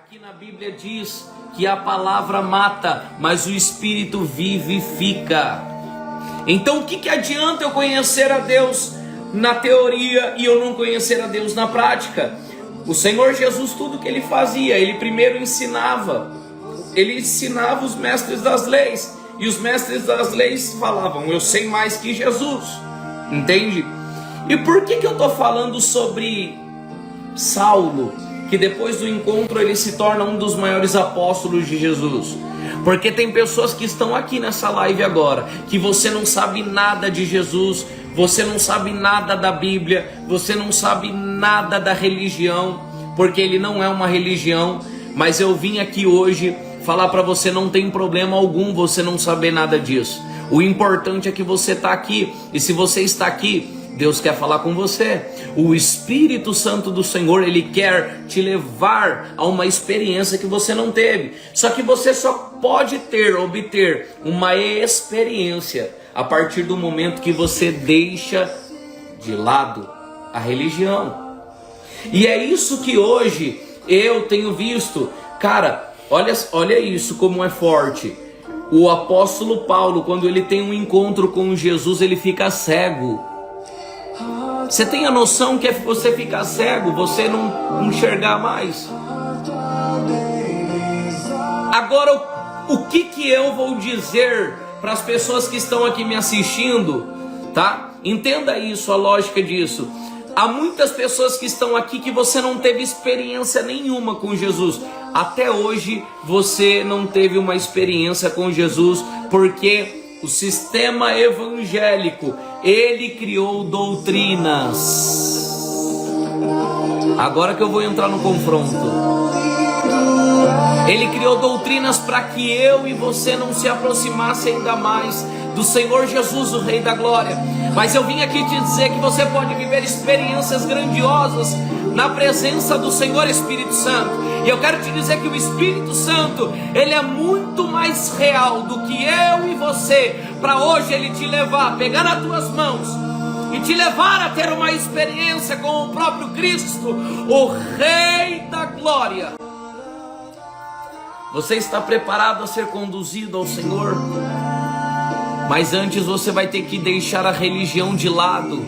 Aqui na Bíblia diz que a palavra mata, mas o Espírito vivifica. Então o que adianta eu conhecer a Deus na teoria e eu não conhecer a Deus na prática? O Senhor Jesus, tudo que ele fazia, ele primeiro ensinava. Ele ensinava os mestres das leis. E os mestres das leis falavam: eu sei mais que Jesus. Entende? E por que eu estou falando sobre Saulo, que depois do encontro ele se torna um dos maiores apóstolos de Jesus? Porque tem pessoas que estão aqui nessa live agora, que você não sabe nada de Jesus, você não sabe nada da Bíblia, você não sabe nada da religião, porque ele não é uma religião. Mas eu vim aqui hoje falar para você: não tem problema algum você não saber nada disso. O importante é que você está aqui, e se você está aqui, Deus quer falar com você. O Espírito Santo do Senhor, ele quer te levar a uma experiência que você não teve. Só que você só pode obter uma experiência a partir do momento que você deixa de lado a religião. E é isso que hoje eu tenho visto. Cara, olha isso como é forte. O apóstolo Paulo, quando ele tem um encontro com Jesus, ele fica cego. Você tem a noção que é você ficar cego, você não enxergar mais? Agora, o que eu vou dizer para as pessoas que estão aqui me assistindo, tá? Entenda isso, a lógica disso. Há muitas pessoas que estão aqui que você não teve experiência nenhuma com Jesus. Até hoje você não teve uma experiência com Jesus, porque o sistema evangélico, ele criou doutrinas. Agora que eu vou entrar no confronto. Ele criou doutrinas para que eu e você não se aproximasse ainda mais do Senhor Jesus, o Rei da Glória. Mas eu vim aqui te dizer que você pode viver experiências grandiosas na presença do Senhor Espírito Santo. E eu quero te dizer que o Espírito Santo, ele é muito mais real do que eu e você, para hoje ele te levar, pegar nas tuas mãos e te levar a ter uma experiência com o próprio Cristo, o Rei da Glória. Você está preparado a ser conduzido ao Senhor? Mas antes você vai ter que deixar a religião de lado.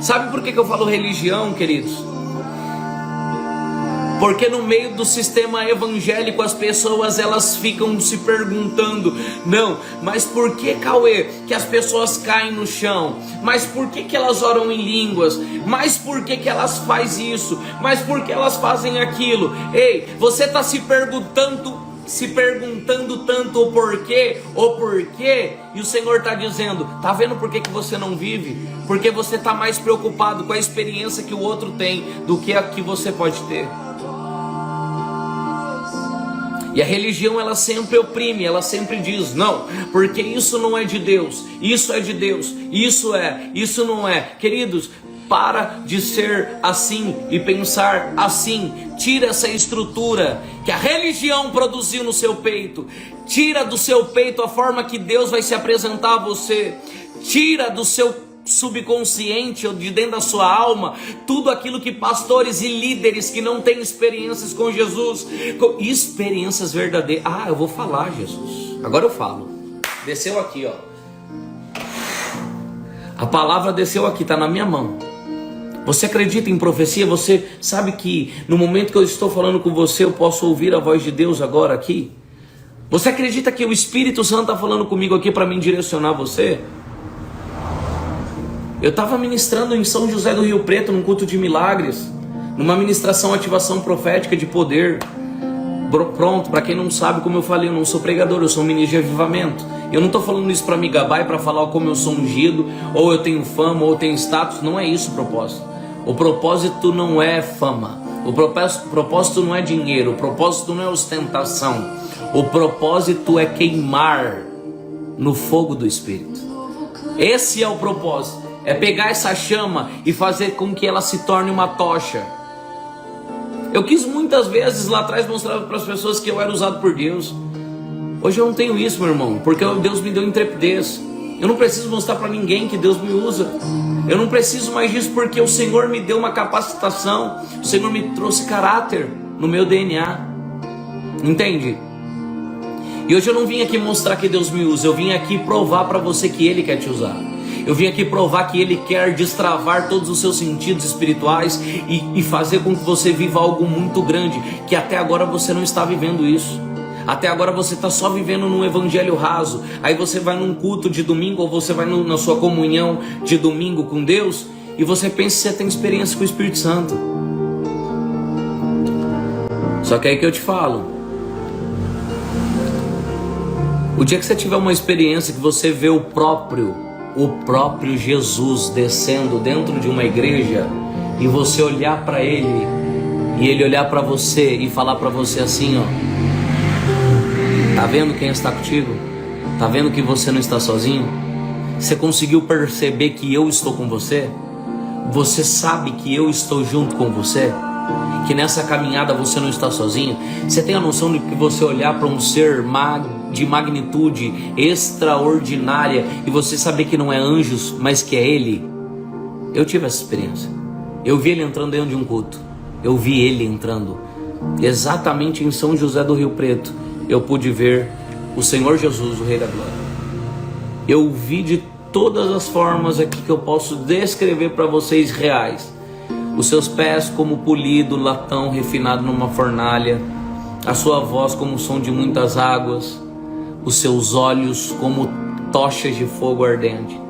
Sabe por que eu falo religião, queridos? Porque no meio do sistema evangélico as pessoas elas ficam se perguntando: não, mas por que, Cauê, que as pessoas caem no chão? Mas por que elas oram em línguas? Mas por que elas fazem isso? Mas por que elas fazem aquilo? Ei, você está se perguntando tanto o porquê, e o Senhor está dizendo: tá vendo por que você não vive? Porque você está mais preocupado com a experiência que o outro tem do que a que você pode ter. E a religião ela sempre oprime, ela sempre diz: não, porque isso não é de Deus, isso é de Deus, isso não é. Queridos, para de ser assim e pensar assim. Tira essa estrutura que a religião produziu no seu peito. Tira do seu peito a forma que Deus vai se apresentar a você. Tira do seu subconsciente ou de dentro da sua alma tudo aquilo que pastores e líderes que não têm experiências com Jesus, experiências verdadeiras. Eu vou falar, Jesus. Agora eu falo. Desceu aqui, ó. A palavra desceu aqui, tá na minha mão. Você acredita em profecia? Você sabe que no momento que eu estou falando com você, eu posso ouvir a voz de Deus agora aqui? Você acredita que o Espírito Santo está falando comigo aqui para me direcionar você? Eu estava ministrando em São José do Rio Preto, num culto de milagres, numa ministração ativação profética de poder. Pronto, para quem não sabe, como eu falei, eu não sou pregador, eu sou um ministro de avivamento. Eu não estou falando isso para me gabar e para falar como eu sou ungido, ou eu tenho fama, ou eu tenho status. Não é isso o propósito. O propósito não é fama, o propósito não é dinheiro, o propósito não é ostentação. O propósito é queimar no fogo do Espírito. Esse é o propósito. É pegar essa chama e fazer com que ela se torne uma tocha. Eu quis muitas vezes lá atrás mostrar para as pessoas que eu era usado por Deus. Hoje eu não tenho isso, meu irmão, porque Deus me deu intrepidez. Eu não preciso mostrar para ninguém que Deus me usa. Eu não preciso mais disso porque o Senhor me deu uma capacitação. O Senhor me trouxe caráter. no meu DNA. Entende? E hoje eu não vim aqui mostrar que Deus me usa, eu vim aqui provar para você que Ele quer te usar. Eu vim aqui provar que Ele quer destravar todos os seus sentidos espirituais e fazer com que você viva algo muito grande, que até agora você não está vivendo isso. Até agora você está só vivendo num evangelho raso. Aí você vai num culto de domingo, ou você vai na sua comunhão de domingo com Deus, e você pensa que você tem experiência com o Espírito Santo. Só que aí que eu te falo, o dia que você tiver uma experiência que você vê o próprio Jesus descendo dentro de uma igreja, e você olhar para Ele, e Ele olhar para você e falar para você assim, ó: tá vendo quem está contigo? Tá vendo que você não está sozinho? Você conseguiu perceber que eu estou com você? Você sabe que eu estou junto com você? Que nessa caminhada você não está sozinho? Você tem a noção de que você olhar para um ser de magnitude extraordinária e você saber que não é anjos, mas que é Ele? Eu tive essa experiência. Eu vi Ele entrando dentro de um culto. Eu vi Ele entrando exatamente em São José do Rio Preto. Eu pude ver o Senhor Jesus, o Rei da Glória. Eu vi de todas as formas aqui que eu posso descrever para vocês reais. Os seus pés como polido latão refinado numa fornalha, a sua voz como o som de muitas águas, os seus olhos como tochas de fogo ardente,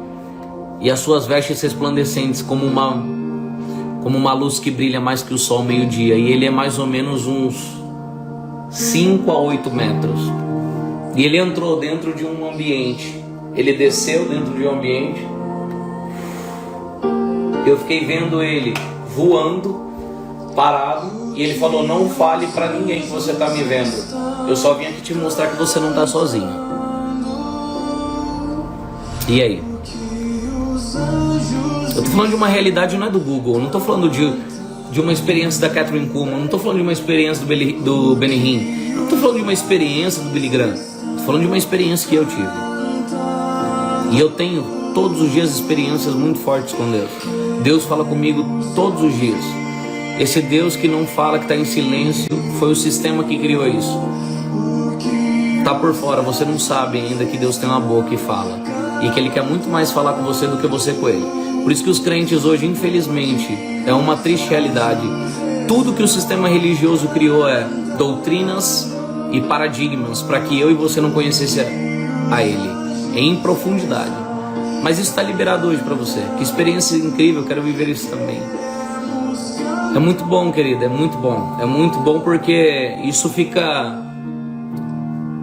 e as suas vestes resplandecentes como uma luz que brilha mais que o sol ao meio-dia. E Ele é mais ou menos uns 5 a 8 metros. E Ele entrou dentro de um ambiente. Ele desceu dentro de um ambiente. Eu fiquei vendo Ele voando, parado. E Ele falou: não fale para ninguém que você está me vendo. Eu só vim aqui te mostrar que você não está sozinho. E aí? Eu tô falando de uma realidade, não é do Google. Eu não tô falando de uma experiência da Catherine Kuhlman. Não tô falando de uma experiência do Benny Hinn. Não tô falando de uma experiência do Billy Graham. Tô falando de uma experiência que eu tive. E eu tenho todos os dias experiências muito fortes com Deus. Deus fala comigo todos os dias. Esse Deus que não fala, que está em silêncio, foi o sistema que criou isso. Tá por fora, você não sabe ainda que Deus tem uma boca e fala. E que Ele quer muito mais falar com você do que você com Ele. Por isso que os crentes hoje, infelizmente, é uma triste realidade. Tudo que o sistema religioso criou é doutrinas e paradigmas para que eu e você não conhecesse a Ele em profundidade. Mas isso está liberado hoje para você. Que experiência incrível, eu quero viver isso também. É muito bom, querido, é muito bom. É muito bom porque isso fica...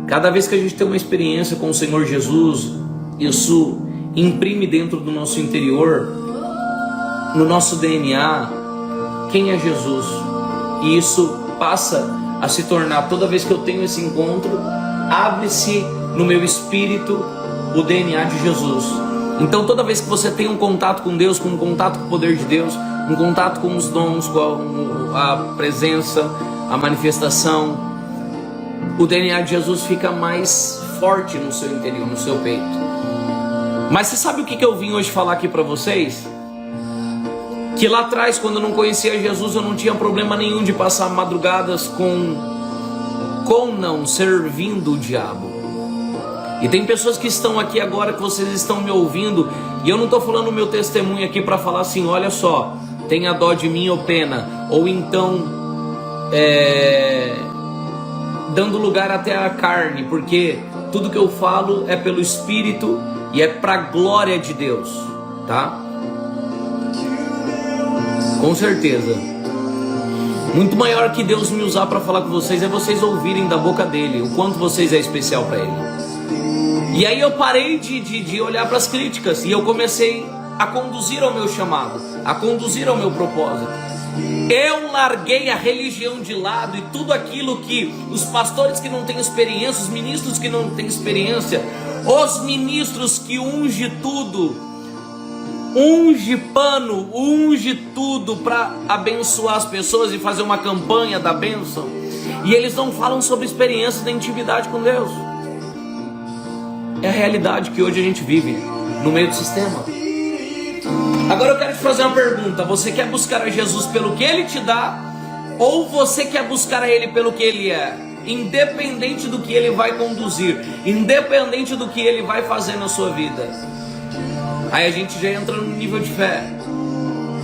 Cada vez que a gente tem uma experiência com o Senhor Jesus, isso imprime dentro do nosso interior, no nosso DNA, quem é Jesus. E isso passa a se tornar, toda vez que eu tenho esse encontro, abre-se no meu espírito o DNA de Jesus. Então toda vez que você tem um contato com Deus, com um contato com o poder de Deus, um contato com os dons, com a presença, a manifestação, o DNA de Jesus fica mais forte no seu interior, no seu peito. Mas você sabe o que eu vim hoje falar aqui para vocês? Que lá atrás, quando eu não conhecia Jesus, eu não tinha problema nenhum de passar madrugadas servindo o diabo. E tem pessoas que estão aqui agora, que vocês estão me ouvindo, e eu não estou falando o meu testemunho aqui para falar assim: olha só, tenha dó de mim ou pena, ou então dando lugar até à carne, porque tudo que eu falo é pelo Espírito e é para a glória de Deus, tá? Com certeza. Muito maior que Deus me usar para falar com vocês é vocês ouvirem da boca dele o quanto vocês é especial para ele. E aí eu parei de olhar para as críticas e eu comecei a conduzir ao meu chamado, a conduzir ao meu propósito. Eu larguei a religião de lado e tudo aquilo que os pastores que não têm experiência, os ministros que não têm experiência, os ministros que unge tudo, unge pano, unge tudo para abençoar as pessoas e fazer uma campanha da bênção, e eles não falam sobre experiências da intimidade com Deus. É a realidade que hoje a gente vive no meio do sistema. Agora eu quero te fazer uma pergunta: você quer buscar a Jesus pelo que Ele te dá, Ou você quer buscar a Ele pelo que Ele é, independente do que Ele vai conduzir, independente do que Ele vai fazer na sua vida. Aí a gente já entra no nível de fé.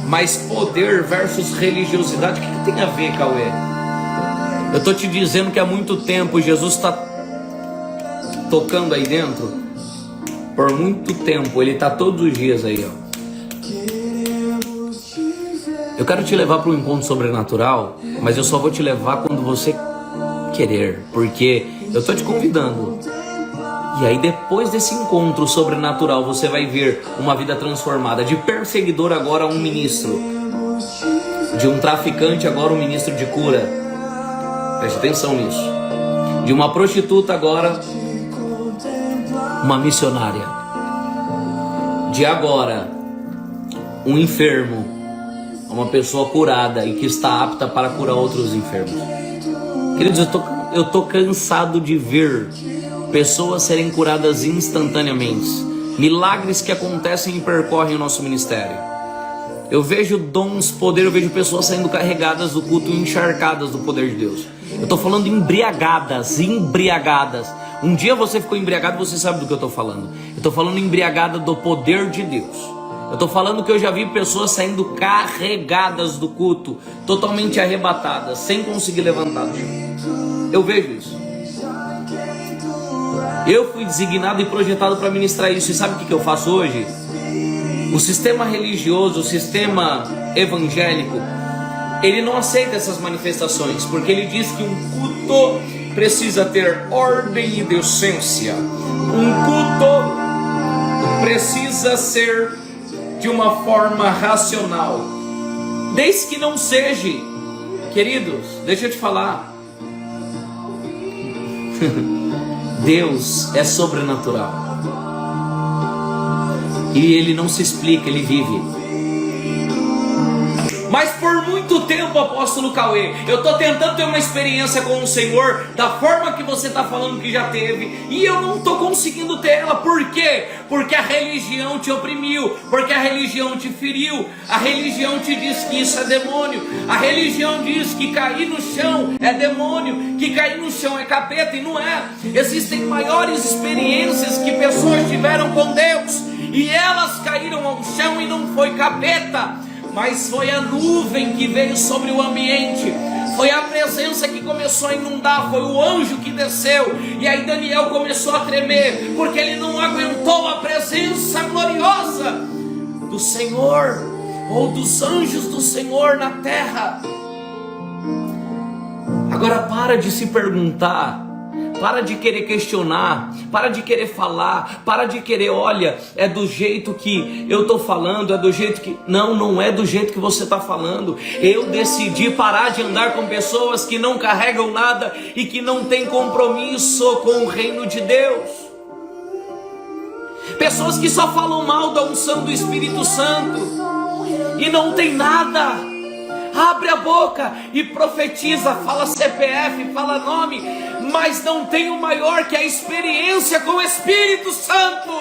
Mas poder versus religiosidade, o que tem a ver, Cauê? Eu estou te dizendo que há muito tempo Jesus está tocando aí dentro. Por muito tempo, Ele está todos os dias aí, ó. Eu quero te levar para um encontro sobrenatural, mas eu só vou te levar quando você querer, porque eu estou te convidando. E aí depois desse encontro sobrenatural, você vai ver uma vida transformada. De perseguidor agora um ministro, de um traficante agora um ministro de cura. Preste atenção nisso. De uma prostituta agora uma missionária. De agora um enfermo, uma pessoa curada e que está apta para curar outros enfermos. Queridos, eu tô cansado de ver pessoas serem curadas instantaneamente. Milagres que acontecem e percorrem o nosso ministério. Eu vejo dons, poder, eu vejo pessoas saindo carregadas do culto, encharcadas do poder de Deus. Eu estou falando embriagadas. Um dia você ficou embriagado, você sabe do que eu estou falando. Eu estou falando embriagada do poder de Deus. Eu estou falando que eu já vi pessoas saindo carregadas do culto, totalmente arrebatadas, sem conseguir levantar do chão. Eu vejo isso. Eu fui designado e projetado para ministrar isso. E sabe o que eu faço hoje? O sistema religioso, o sistema evangélico, ele não aceita essas manifestações, porque ele diz que um culto precisa ter ordem e decência. Um culto precisa ser de uma forma racional, desde que não seja. Queridos, deixa eu te falar. Deus é sobrenatural. E Ele não se explica, Ele vive. Mas por muito tempo, apóstolo Cauê, eu estou tentando ter uma experiência com o Senhor da forma que você está falando que já teve, e eu não estou conseguindo ter ela. Por quê? Porque a religião te oprimiu, porque a religião te feriu, a religião te diz que isso é demônio, a religião diz que cair no chão é demônio, que cair no chão é capeta, e não é. Existem maiores experiências que pessoas tiveram com Deus, e elas caíram ao chão e não foi capeta, mas foi a nuvem que veio sobre o ambiente, foi a presença que começou a inundar, foi o anjo que desceu, e aí Daniel começou a tremer, porque ele não aguentou a presença gloriosa do Senhor, ou dos anjos do Senhor na terra. Agora para de se perguntar, para de querer questionar, para de querer falar, para de querer, olha, é do jeito que eu estou falando, é do jeito que... Não é do jeito que você está falando. Eu decidi parar de andar com pessoas que não carregam nada e que não têm compromisso com o reino de Deus. Pessoas que só falam mal da unção do Espírito Santo e não tem nada. Abre a boca e profetiza, fala CPF, fala nome, mas não tem o maior, que é a experiência com o Espírito Santo.